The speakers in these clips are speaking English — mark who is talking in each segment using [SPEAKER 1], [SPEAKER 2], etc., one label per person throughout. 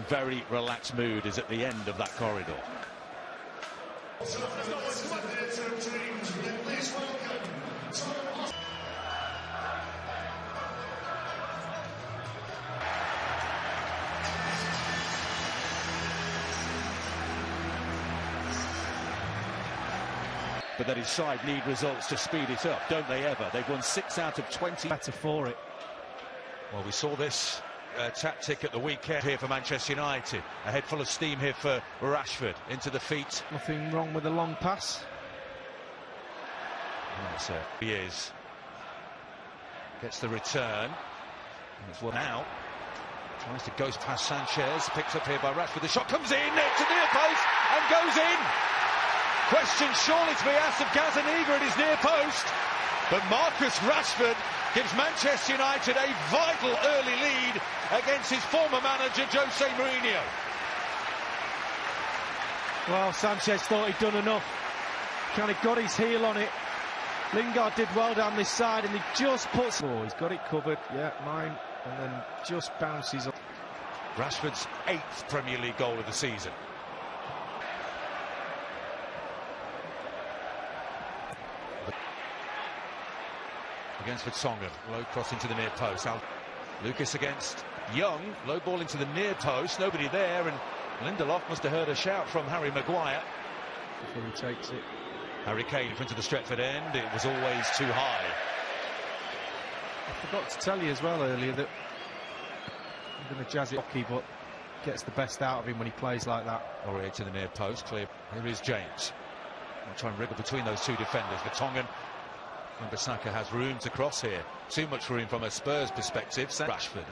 [SPEAKER 1] very relaxed mood is at the end of that corridor. But that his side need results to speed it up, don't they ever? They've won 6 out of 20.
[SPEAKER 2] Better for it.
[SPEAKER 1] Well, we saw this tactic at the weekend here for Manchester United. A head full of steam here for Rashford. Into the feet.
[SPEAKER 2] Nothing wrong with the long pass.
[SPEAKER 1] That's it. He is. Gets the return. And it's one out. Tries to go past Sanchez. Picked up here by Rashford. The shot comes in. It's a near post and goes in. Question surely to be asked of Gazaniga at his near post. But Marcus Rashford gives Manchester United a vital early lead against his former manager, Jose Mourinho.
[SPEAKER 2] Well, Sanchez thought he'd done enough. Kind of got his heel on it. Lingard did well down this side, and he just puts... Oh, he's got it covered. Yeah, mine. And then just bounces up.
[SPEAKER 1] Rashford's 8th Premier League goal of the season. Against Vertonghen, low cross into the near post. Lucas against Young, low ball into the near post, nobody there, and Lindelof must have heard a shout from Harry Maguire.
[SPEAKER 2] Before he takes it.
[SPEAKER 1] Harry Kane in front of the Stretford end, it was always too high.
[SPEAKER 2] I forgot to tell you as well earlier that I'm going to jazz it hockey, but gets the best out of him when he plays like that.
[SPEAKER 1] Aurier to the near post, clear. Here is James. I'll try and wriggle between those two defenders. Vertonghen. Bissaka has room to cross here. Too much room from a Spurs perspective. Rashford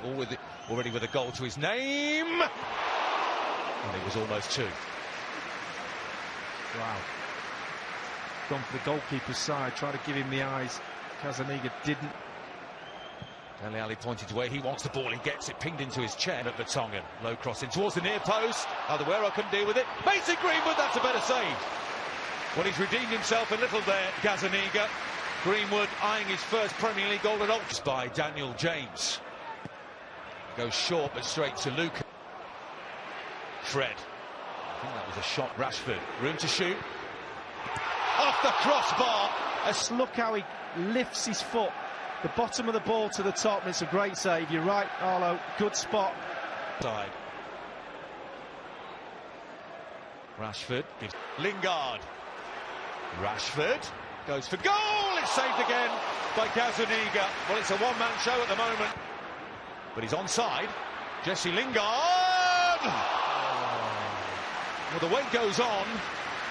[SPEAKER 1] already with a goal to his name. And it was almost 2.
[SPEAKER 2] Wow. Gone for the goalkeeper's side, tried to give him the eyes. Gazaniga didn't.
[SPEAKER 1] Dele Alli pointed to where he wants the ball. He gets it pinged into his chair. At Vertonghen. Low cross in towards the near post. Alderweireld couldn't deal with it. Mason Greenwood, that's a better save. Well, he's redeemed himself a little there, Gazaniga. Greenwood eyeing his first Premier League goal at Oxford by Daniel James. Goes short but straight to Luke. Fred. I think that was a shot. Rashford. Room to shoot. Off the crossbar.
[SPEAKER 2] Look how he lifts his foot. The bottom of the ball to the top. And it's a great save. You're right, Arlo. Good spot.
[SPEAKER 1] Side. Rashford. Lingard. Rashford. Goes for goal, it's saved again by Gazaniga. Well, it's a one-man show at the moment. But he's onside. Jesse Lingard! Well, the weight goes on,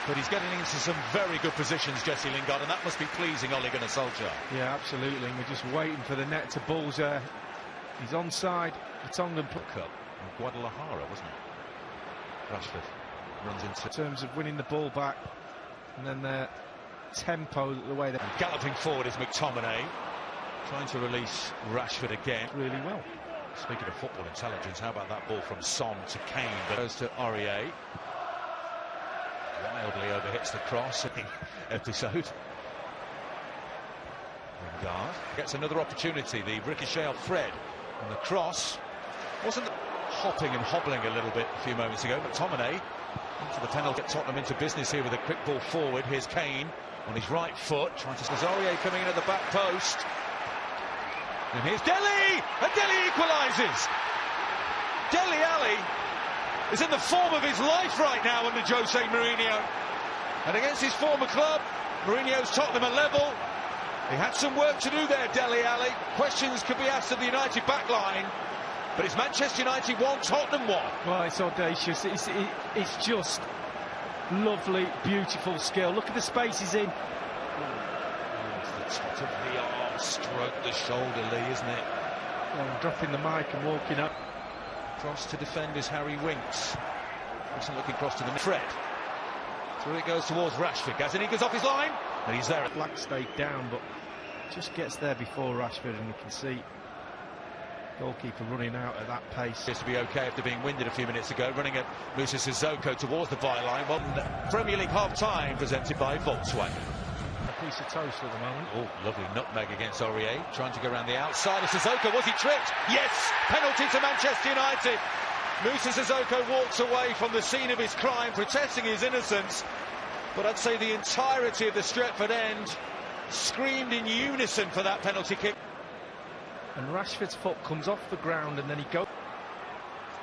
[SPEAKER 1] but he's getting into some very good positions, Jesse Lingard, and that must be pleasing Ole Gunnar Solskjaer.
[SPEAKER 2] Yeah, absolutely. And we're just waiting for the net to bullseye. He's onside. Vertonghen put
[SPEAKER 1] Cup. Guadalajara, wasn't it? Rashford runs into...
[SPEAKER 2] In terms of winning the ball back, and then the tempo, the way they're
[SPEAKER 1] galloping forward is McTominay, trying to release Rashford again.
[SPEAKER 2] Really well.
[SPEAKER 1] Speaking of football intelligence, how about that ball from Son to Kane? But goes to Aurier. Wildly overhits the cross episode. Lingard gets another opportunity. The ricochet of Fred, and the cross wasn't hopping and hobbling a little bit a few moments ago. McTominay into the penalty. Get Tottenham into business here with a quick ball forward. Here's Kane on his right foot, trying to... Aurier coming in at the back post. And here's Dele! And Dele equalises! Dele Alli is in the form of his life right now under Jose Mourinho. And against his former club, Mourinho's Tottenham are level. He had some work to do there, Dele Alli. Questions could be asked of the United backline. But it's Manchester United 1, Tottenham 1.
[SPEAKER 2] Well, it's audacious. It's just lovely, beautiful skill. Look at the space he's in.
[SPEAKER 1] It's the top of the arm, stroke the shoulder, Lee, isn't it?
[SPEAKER 2] Well, dropping the mic and walking up.
[SPEAKER 1] Cross to defend is Harry Winks. Wilson looking cross to the Fred. Through it goes towards Rashford. Gazaniga's off his line, and he's there.
[SPEAKER 2] Black stayed down, but just gets there before Rashford, and you can see goalkeeper running out at that pace.
[SPEAKER 1] Appears to be okay after being winded a few minutes ago, running at Moussa Sissoko towards the byline. Well, Premier League half-time presented by Volkswagen.
[SPEAKER 2] A piece of toast at the moment.
[SPEAKER 1] Oh, lovely nutmeg against Aurier, trying to go around the outside of Sissoko. Was he tripped? Yes! Penalty to Manchester United. Moussa Sissoko walks away from the scene of his crime, protesting his innocence. But I'd say the entirety of the Stretford end screamed in unison for that penalty kick.
[SPEAKER 2] And Rashford's foot comes off the ground and then he goes.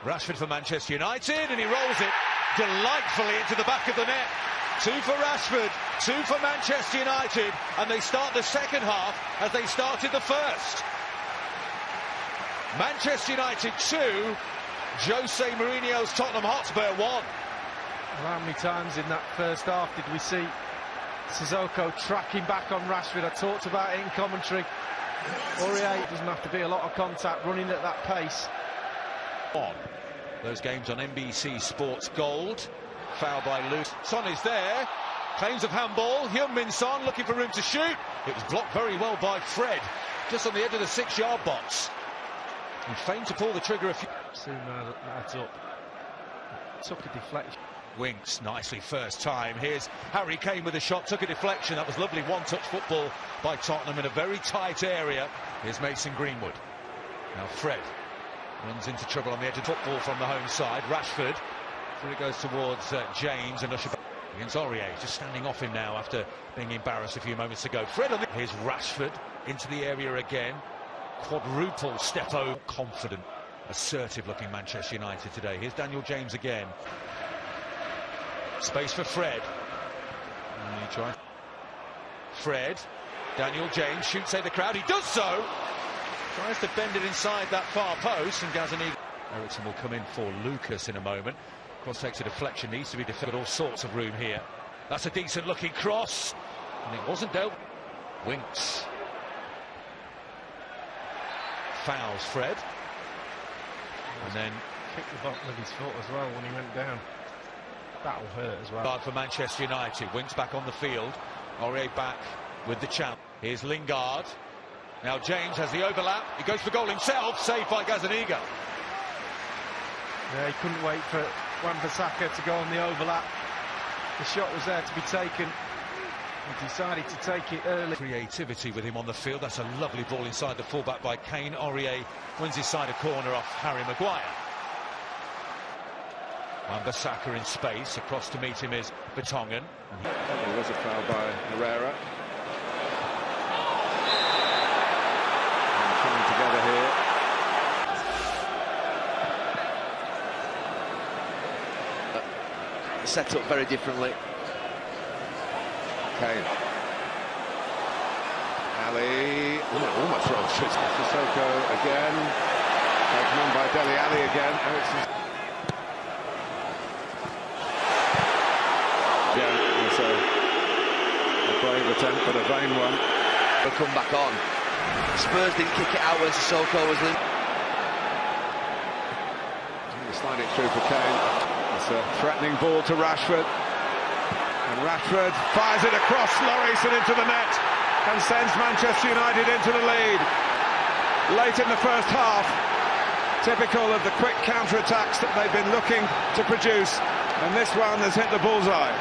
[SPEAKER 1] Rashford for Manchester United, and he rolls it delightfully into the back of the net. 2 for Rashford, 2 for Manchester United, and they start the second half as they started the first. Manchester United 2, Jose Mourinho's Tottenham Hotspur 1.
[SPEAKER 2] Well, how many times in that first half did we see Sissoko tracking back on Rashford? I talked about it in commentary. Aurier doesn't have to be a lot of contact running at that pace.
[SPEAKER 1] On those games on NBC Sports Gold. Foul by Luke. Son is there. Claims of handball. Heung-min Son looking for room to shoot. It was blocked very well by Fred, just on the edge of the 6-yard box. He feigned to pull the trigger a few.
[SPEAKER 2] Soon adds up. Took a deflection.
[SPEAKER 1] Winks nicely first time. Here's Harry Kane with a shot. Took a deflection. That was lovely one-touch football by Tottenham in a very tight area. Here's Mason Greenwood. Now Fred runs into trouble on the edge of football from the home side. Rashford. Through it goes towards James and usher back against Aurier. Just standing off him now after being embarrassed a few moments ago. Fred on the... Here's Rashford into the area again. Quadruple step over. Confident, assertive looking Manchester United today. Here's Daniel James again. Space for Fred. And he tries. Fred. Daniel James shoots at the crowd. He does so. Tries to bend it inside that far post, and Gazaniga. Ericsson will come in for Lucas in a moment. Cross takes a deflection, needs to be defended. All sorts of room here. That's a decent looking cross, and it wasn't dealt. Winks. Fouls Fred. And then
[SPEAKER 2] kicked the bottom of his foot as well when he went down. That'll hurt as well.
[SPEAKER 1] Hard for Manchester United. Winks back on the field. Aurier back with the champ. Here's Lingard. Now James has the overlap. He goes for goal himself. Saved by Gazaniga.
[SPEAKER 2] Yeah, he couldn't wait for Wan-Bissaka to go on the overlap. The shot was there to be taken. He decided to take it early.
[SPEAKER 1] Creativity with him on the field. That's a lovely ball inside the fullback by Kane. Aurier wins his side a corner off Harry Maguire. Wan-Bissaka in space. Across to meet him is Vertonghen.
[SPEAKER 3] There was a foul by Herrera. And coming together here.
[SPEAKER 4] Set up very differently.
[SPEAKER 3] Kane. Ali. Almost wrong. Sissoko again. Taken on by Dele Alli again. Ericsson. Yeah, it's a brave attempt, but a vain one.
[SPEAKER 4] They'll come back on. Spurs didn't kick it out when Sissoko was in.
[SPEAKER 3] Slide it through for Kane. It's a threatening ball to Rashford. And Rashford fires it across Lloris and into the net and sends Manchester United into the lead. Late in the first half, typical of the quick counter-attacks that they've been looking to produce. And this one has hit the bullseye.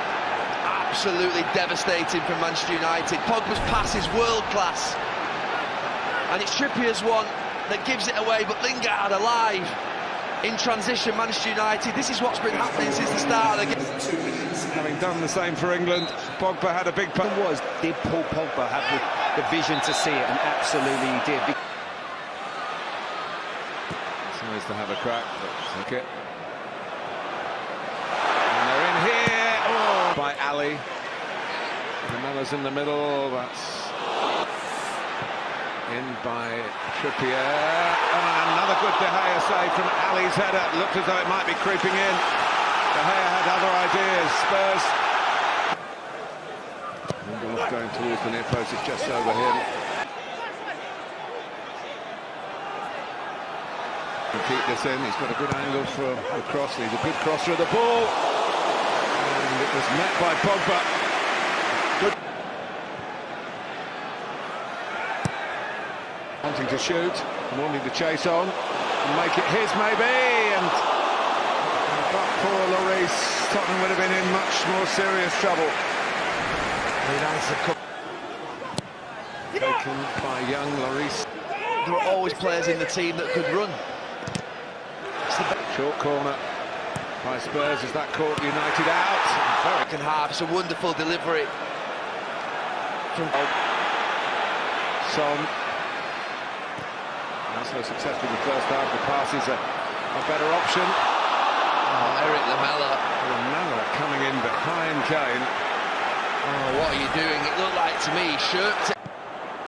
[SPEAKER 4] Absolutely devastating for Manchester United. Pogba's pass is world-class. And it's Trippier's one that gives it away, but Lingard alive. In transition, Manchester United, this is what's been happening since the start of the game.
[SPEAKER 3] Having done the same for England, Pogba had a big part.
[SPEAKER 5] Did Paul Pogba have the vision to see it? And absolutely he did.
[SPEAKER 3] It's nice to have a crack, but okay. And they're in here, by Ali. Memella's in the middle, that's in by Trippier, and another good De Gea save from Ali's header. Looked as though it might be creeping in. De Gea had other ideas. Spurs. Lindelof going towards the near post, it's just over him. Keep this in, he's got a good angle for the cross, he's a good crosser of the ball. And it was met by Pogba. Good. Wanting to shoot, wanting to chase on, and make it his maybe, and but for Lloris, Tottenham would have been in much more serious trouble. Taken by young Lloris.
[SPEAKER 4] There were always players in the team that could run. It's the
[SPEAKER 3] Short corner by Spurs as that caught United out.
[SPEAKER 4] Second half, it's a wonderful delivery from
[SPEAKER 3] Son. Not so successful in the first half. The pass is a better option.
[SPEAKER 4] Eric Lamela.
[SPEAKER 3] Lamela coming in behind Kane.
[SPEAKER 4] Oh, what are you doing? It looked like to me, shirt.